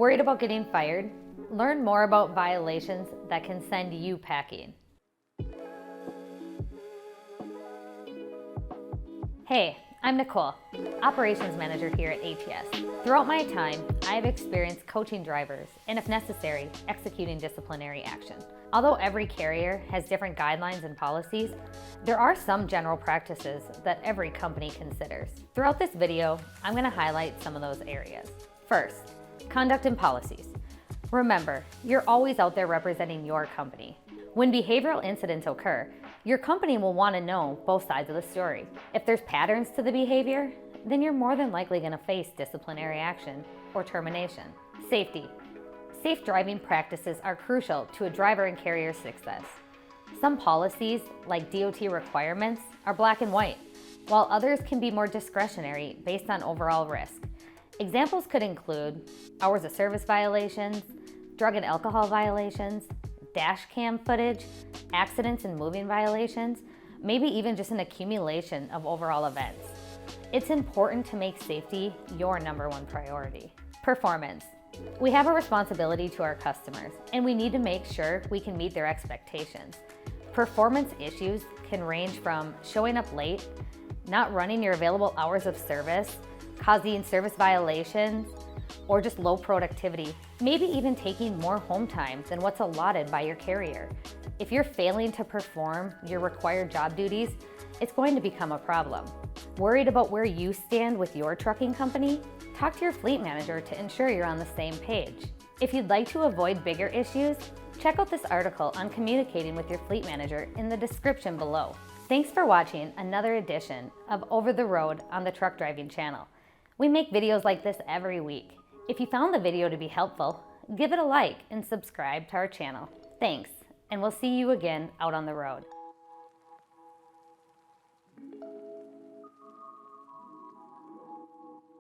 Worried about getting fired? Learn more about violations that can send you packing. Hey, I'm Nicole, Operations Manager here at ATS. Throughout my time, I have experienced coaching drivers and, if necessary, executing disciplinary action. Although every carrier has different guidelines and policies, there are some general practices that every company considers. Throughout this video, I'm going to highlight some of those areas. First, conduct and policies. Remember, you're always out there representing your company. When behavioral incidents occur, your company will want to know both sides of the story. If there's patterns to the behavior, then you're more than likely going to face disciplinary action or termination. Safety. Safe driving practices are crucial to a driver and carrier's success. Some policies, like DOT requirements, are black and white, while others can be more discretionary based on overall risk. Examples could include hours of service violations, drug and alcohol violations, dash cam footage, accidents and moving violations, maybe even just an accumulation of overall events. It's important to make safety your number one priority. Performance. We have a responsibility to our customers, and we need to make sure we can meet their expectations. Performance issues can range from showing up late, not running your available hours of service, causing service violations, or just low productivity, maybe even taking more home time than what's allotted by your carrier. If you're failing to perform your required job duties, it's going to become a problem. Worried about where you stand with your trucking company? Talk to your fleet manager to ensure you're on the same page. If you'd like to avoid bigger issues, check out this article on communicating with your fleet manager in the description below. Thanks for watching another edition of Over the Road on the Truck Driving Channel. We make videos like this every week. If you found the video to be helpful, give it a like and subscribe to our channel. Thanks, and we'll see you again out on the road.